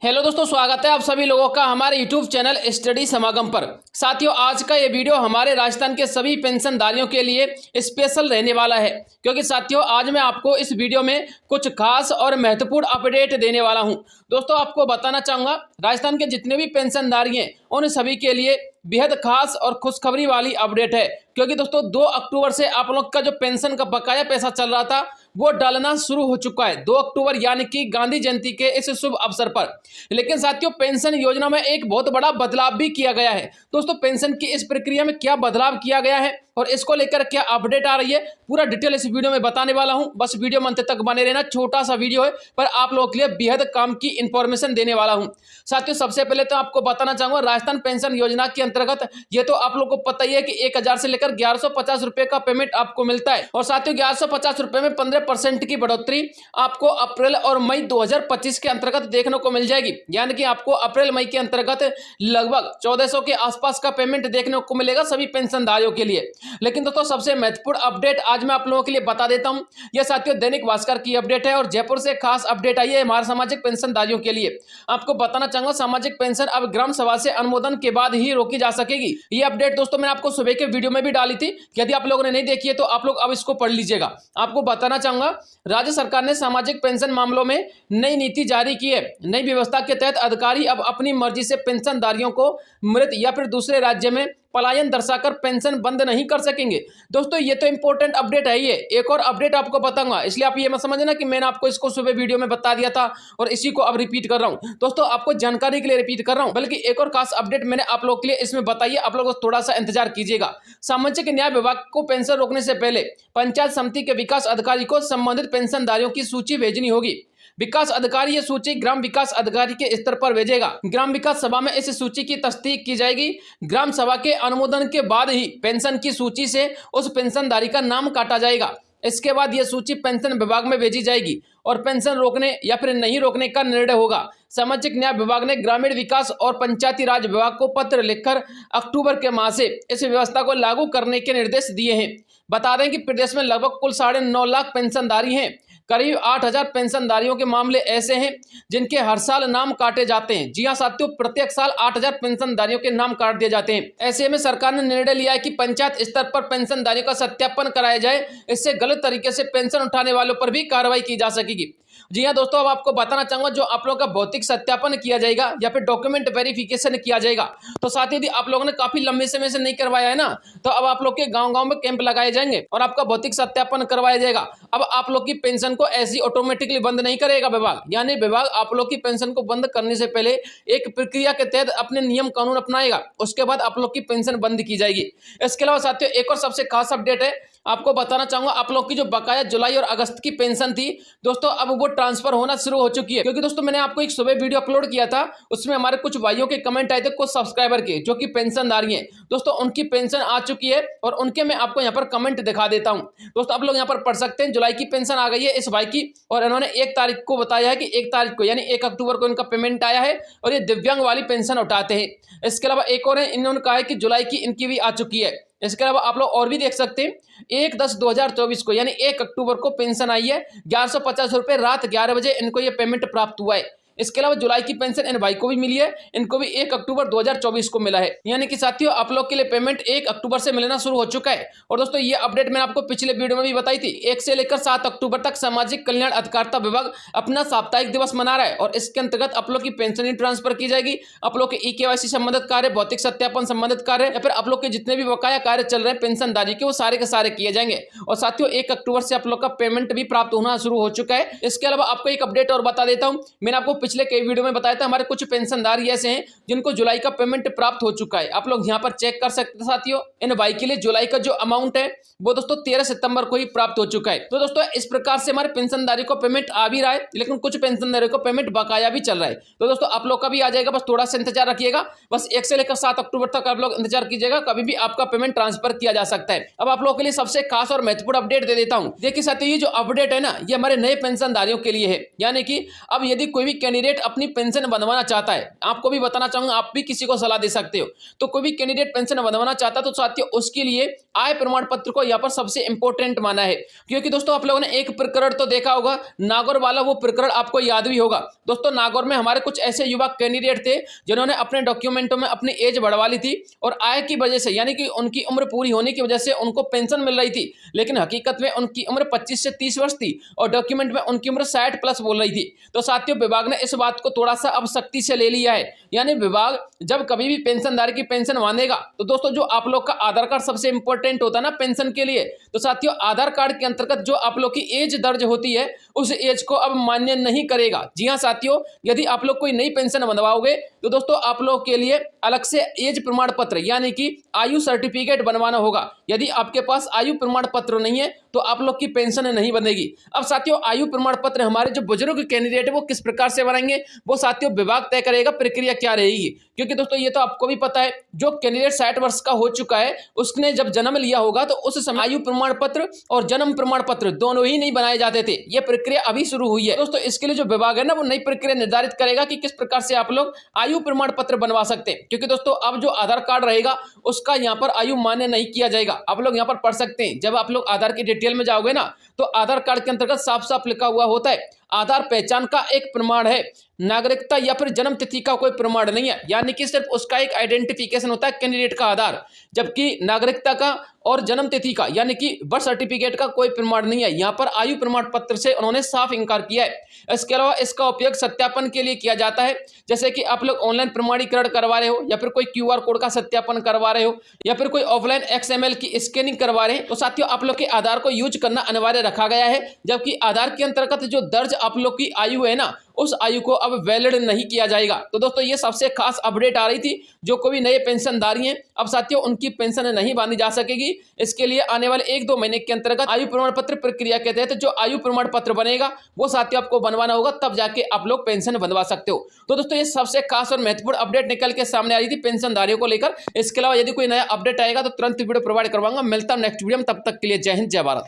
Hello दोस्तों, स्वागत है आप सभी लोगों का हमारे यूट्यूब चैनल स्टडी समागम पर। साथियों, आज का ये वीडियो हमारे राजस्थान के सभी पेंशनधारियों के लिए स्पेशल रहने वाला है, क्योंकि साथियों आज मैं आपको इस वीडियो में कुछ खास और महत्वपूर्ण अपडेट देने वाला हूं। दोस्तों, आपको बताना चाहूँगा राजस्थान के जितने भी पेंशनधारी हैं उन सभी के लिए बेहद खास और खुशखबरी वाली अपडेट है, क्योंकि दोस्तों 2 अक्टूबर से आप लोग का जो पेंशन का बकाया पैसा चल रहा था वो डालना शुरू हो चुका है। 2 अक्टूबर यानी कि गांधी जयंती के इस शुभ अवसर पर। लेकिन साथियों, पेंशन योजना में एक बहुत बड़ा बदलाव भी किया गया है। दोस्तों, पेंशन की इस प्रक्रिया में क्या बदलाव किया गया है और इसको लेकर क्या अपडेट आ रही है, पूरा डिटेल इस वीडियो में बताने वाला हूं। बस वीडियो में अंत तक बने रहना। छोटा सा वीडियो है पर आप लोगों के लिए बेहद काम की इंफॉर्मेशन देने वाला हूं। साथियों, सबसे पहले तो आपको बताना चाहूंगा राजस्थान पेंशन योजना के अंतर्गत ये तो आप लोगों को पता ही है कि 1000 से लेकर 1150 रुपए का पेमेंट आपको मिलता है। और साथियों, 1150 रुपए में 15% की बढ़ोतरी आपको अप्रैल और मई 2025 के अंतर्गत देखने को मिल जाएगी। यानी कि आपको अप्रैल मई के अंतर्गत लगभग 1400 के आसपास का पेमेंट देखने को मिलेगा सभी पेंशनधारियों के लिए। लेकिन दोस्तों, सबसे महत्वपूर्ण अपडेट आज मैं आप लोगों के लिए बता देता हूं। यह साथियों दैनिक भास्कर की अपडेट है और जयपुर से खास अपडेट आई है हमारे सामाजिक पेंशनधारियों के लिए। आपको बताना चाहूंगा सामाजिक पेंशन अब ग्राम सभा से अनुमोदन के बाद ही रोकी जा सकेगी। यह अपडेट दोस्तों मैंने आपको सुबह के वीडियो में भी डाली थी। यदि आप लोगों ने नहीं देखी है तो आप लोग अब इसको पढ़ लीजिएगा। आपको बताना चाहूंगा राज्य सरकार ने सामाजिक पेंशन मामलों में नई नीति जारी की है। नई व्यवस्था के तहत अधिकारी अब अपनी मर्जी से पेंशनधारियों को मृत या फिर दूसरे राज्य में पलायन दर्शाकर पेंशन बंद नहीं कर सकेंगे। दोस्तों, ये तो इंपॉर्टेंट अपडेट है। ये एक और अपडेट आपको बताऊंगा, इसलिए आप ये मत समझना कि मैंने आपको इसको सुबह वीडियो में बता दिया था और इसी को अब रिपीट कर रहा हूं। दोस्तों, आपको जानकारी के लिए रिपीट कर रहा हूं, बल्कि एक और खास अपडेट मैंने आप लोगों के लिए इसमें बताई है। आप लोग थोड़ा सा इंतजार कीजिएगा। सामाजिक न्याय विभाग को पेंशन रोकने से पहले पंचायत समिति के विकास अधिकारी को संबंधित पेंशनधारियों की सूची भेजनी होगी। विकास अधिकारी ये सूची ग्राम विकास अधिकारी के स्तर पर भेजेगा। ग्राम विकास सभा में इस सूची की तस्दीक की जाएगी। ग्राम सभा के अनुमोदन के बाद ही पेंशन की सूची से उस पेंशनधारी का नाम काटा जाएगा। इसके बाद यह सूची पेंशन विभाग में भेजी जाएगी और पेंशन रोकने या फिर नहीं रोकने का निर्णय होगा। सामाजिक न्याय विभाग ने ग्रामीण विकास और पंचायती राज विभाग को पत्र लिखकर अक्टूबर के माह से इस व्यवस्था को लागू करने के निर्देश दिए हैं। बता दें कि प्रदेश में लगभग कुल 9.5 लाख पेंशनधारी हैं। करीब 8000 पेंशनधारियों के मामले ऐसे हैं जिनके हर साल नाम काटे जाते हैं। जी हां साथियों, प्रत्येक साल 8000 पेंशनधारियों के नाम काट दिए जाते हैं। ऐसे में सरकार ने निर्णय लिया है कि पंचायत स्तर पर पेंशनधारियों का सत्यापन कराया जाए। इससे गलत तरीके से पेंशन उठाने वालों पर भी कार्रवाई की जा सकेगी। जी हाँ दोस्तों, अब आपको बताना चाहूंगा जो आप लोगों का भौतिक सत्यापन किया जाएगा या फिर डॉक्यूमेंट वेरिफिकेशन किया जाएगा। तो साथ ही यदि आप लोगों ने काफी लंबे समय से नहीं करवाया है ना, तो अब आप लोग के गांव-गांव में कैंप लगाए जाएंगे और आपका भौतिक सत्यापन करवाया जाएगा। अब आप लोग की पेंशन को ऐसी ऑटोमेटिकली बंद नहीं करेगा विभाग, यानी विभाग आप लोग की पेंशन को बंद करने से पहले एक प्रक्रिया के तहत अपने नियम कानून अपनाएगा। उसके बाद आप लोग की पेंशन बंद की जाएगी। इसके अलावा साथियों एक और सबसे खास अपडेट है, आपको बताना चाहूंगा आप लोग की जो बकाया जुलाई और अगस्त की पेंशन थी दोस्तों, अब वो ट्रांसफर होना शुरू हो चुकी है। क्योंकि दोस्तों मैंने आपको एक सुबह वीडियो अपलोड किया था, उसमें हमारे कुछ भाइयों के कमेंट आए थे, कुछ सब्सक्राइबर के जो कि पेंशनधारी हैं। दोस्तों, उनकी पेंशन आ चुकी है और उनके मैं आपको यहाँ पर कमेंट दिखा देता हूँ। दोस्तों, आप लोग यहाँ पर पढ़ सकते हैं। जुलाई की पेंशन आ गई है इस भाई की और इन्होंने 1 तारीख को बताया है कि 1 तारीख को यानी 1 अक्टूबर को इनका पेमेंट आया है और ये दिव्यांग वाली पेंशन उठाते हैं। इसके अलावा एक और है, इन्होंने कहा है कि जुलाई की इनकी भी आ चुकी है। इसके अलावा आप लोग और भी देख सकते हैं, 1/10/2024 को यानी 1 अक्टूबर को पेंशन आई है। 1150 रुपये रात 11 बजे इनको ये पेमेंट प्राप्त हुआ है। इसके अलावा जुलाई की पेंशन इन भाई को भी मिली है, इनको भी 1 अक्टूबर 2024 को मिला है। यानी कि साथियों आप लोग के लिए पेमेंट 1 अक्टूबर से मिलना शुरू हो चुका है। और दोस्तों ये अपडेट मैंने आपको पिछले वीडियो में भी बताई थी। 1 से लेकर 7 अक्टूबर तक सामाजिक कल्याण अधिकारिता विभाग अपना साप्ताहिक दिवस मना रहा है और इसके अंतर्गत आप लोग की पेंशन ही ट्रांसफर की जाएगी। आप लोग के EKYC संबंधित कार्य, भौतिक सत्यापन संबंधित कार्य या फिर आप लोग के जितने भी बकाया कार्य चल रहे हैं पेंशनधारी के, वो सारे के सारे किए जाएंगे। और साथियों 1 अक्टूबर से आप लोग का पेमेंट भी प्राप्त होना शुरू हो चुका है। इसके अलावा आपको एक अपडेट और बता देता हूं, मैंने आपको पिछले कई वीडियो में बताया था हमारे कुछ पेंशनधारी ऐसे हैं जिनको जुलाई का पेमेंट प्राप्त हो चुका है। आप लोग यहां पर चेक कर सकते हैं साथियों। इन भाई के लिए जुलाई का जो अमाउंट है वो दोस्तों 13 सितंबर को ही प्राप्त हो चुका है। तो दोस्तों इस प्रकार से हमारे पेंशनधारी को पेमेंट आ भी रहा है, लेकिन कुछ पेंशनधारी को पेमेंट बकाया भी चल रहा है। तो दोस्तों आप लोग का भी आ जाएगा, बस थोड़ा सा इंतजार रखिएगा। बस 1 से लेकर 7 अक्टूबर तक आप लोग इंतजार कीजिएगा, कभी भी आपका पेमेंट ट्रांसफर किया जा सकता है। अब आप लोगों के लिए सबसे खास और महत्वपूर्ण अपडेट दे देता हूं। देखिए साथियों, ये जो अपडेट है ना, ये हमारे नए पेंशनधारियों के लिए है। यानी कि अब यदि कोई भी कैंडिडेट कैंडिडेट अपनी पेंशन बनवाना चाहता है, आपको भी बताना चाहूंगा, आप भी किसी को सलाह दे सकते हो, तो कोई भी कैंडिडेट पेंशन बनवाना चाहता है तो साथियों उसके लिए आय प्रमाण पत्र को यहाँ पर सबसे इंपॉर्टेंट माना है। क्योंकि दोस्तों आप लोगों ने एक प्रकरण तो देखा होगा, नागौर वाला, वो प्रकरण आपको याद भी होगा। दोस्तों नागौर में हमारे कुछ ऐसे युवा कैंडिडेट थे जिन्होंने अपने डॉक्यूमेंटों में अपनी एज बढ़वा ली थी और आय की वजह से, यानी कि उनकी उम्र पूरी होने की वजह से उनको पेंशन मिल रही थी, लेकिन हकीकत में उनकी उम्र 25 से 30 वर्ष थी और डॉक्यूमेंट में उनकी उम्र 60 प्लस बोल रही थी। तो साथियों विभाग ने इस बात को थोड़ा सा अब सख्ती से ले लिया है, यानी विभाग जब कभी भी पेंशनदार की पेंशन मानेगा तो दोस्तों जो आप लोग का आधार कार्ड सबसे इंपॉर्टेंट होता है ना पेंशन के लिए, तो साथियों आधार कार्ड के अंतर्गत जो आप लोग की एज दर्ज होती है उस एज को अब मान्य नहीं करेगा। जी हाँ साथियों, यदि आप लोग कोई नई पेंशन बनवाओगे तो दोस्तों आप लोग के लिए अलग से एज प्रमाण पत्र यानी कि आयु सर्टिफिकेट बनवाना होगा। यदि आपके पास आयु प्रमाण पत्र नहीं है तो आप लोग की पेंशन नहीं बनेगी। अब साथियों आयु प्रमाण पत्र हमारे जो बुजुर्ग कैंडिडेट है वो किस प्रकार से बनाएंगे, वो साथियों विभाग तय करेगा, प्रक्रिया क्या रहेगी। क्योंकि दोस्तों ये तो आपको भी पता है, जो कैंडिडेट 60 वर्ष का हो चुका है उसने जब जन्म लिया होगा तो उस समय आयु प्रमाण पत्र और जन्म प्रमाण पत्र दोनों ही नहीं बनाए जाते थे। ये प्रक्रिया अभी शुरू हुई है दोस्तों। इसके लिए जो विभाग है ना वो नई प्रक्रिया निर्धारित करेगा कि किस प्रकार से आप लोग आयु प्रमाण पत्र बनवा सकते हैं। क्योंकि दोस्तों अब जो आधार कार्ड रहेगा उसका यहाँ पर आयु मान्य नहीं किया जाएगा। आप लोग यहाँ पर पढ़ सकते हैं, जब आप लोग आधार की डिटेल में जाओगे ना तो आधार कार्ड के अंतर्गत साफ साफ लिखा हुआ होता है, आधार पहचान का एक प्रमाण है, नागरिकता या फिर जन्म तिथि का कोई प्रमाण नहीं है। यानी कि सिर्फ उसका एक आइडेंटिफिकेशन होता है कैंडिडेट का आधार, जबकि नागरिकता का और जन्म तिथि का यानी कि बर्थ सर्टिफिकेट का कोई प्रमाण नहीं है। यहाँ पर आयु प्रमाण पत्र से उन्होंने साफ इंकार किया है। इसके अलावा इसका उपयोग सत्यापन के लिए किया जाता है, जैसे कि आप लोग ऑनलाइन प्रमाणीकरण करवा रहे हो या फिर कोई QR कोड का सत्यापन करवा रहे हो या फिर कोई ऑफलाइन XML की स्कैनिंग करवा रहे हैं, तो साथियों आप लोग के आधार को यूज करना अनिवार्य रखा गया है। जबकि आधार के अंतर्गत जो दर्ज आप लोग की आयु है ना उस आयु को अब वैलिड नहीं किया जाएगा। तो दोस्तों ये सबसे खास अपडेट आ रही थी, जो कोई नए पेंशनधारी हैं अब साथियों उनकी पेंशन नहीं बांधी जा सकेगी। इसके लिए आने वाले 1-2 महीने के अंतर्गत आयु प्रमाण पत्र प्रक्रिया के तहत जो आयु प्रमाण पत्र बनेगा वो साथियों आपको बनवाना होगा, तब जाके आप लोग पेंशन बनवा सकते हो। तो दोस्तों ये सबसे खास और महत्वपूर्ण अपडेट निकल के सामने आ रही थी पेंशनधारियों को लेकर। इसके अलावा यदि कोई नया अपडेट आएगा तो तुरंत वीडियो प्रोवाइड करवाऊंगा। मिलता हूं नेक्स्ट वीडियो में, तब तक के लिए जय हिंद जय भारत।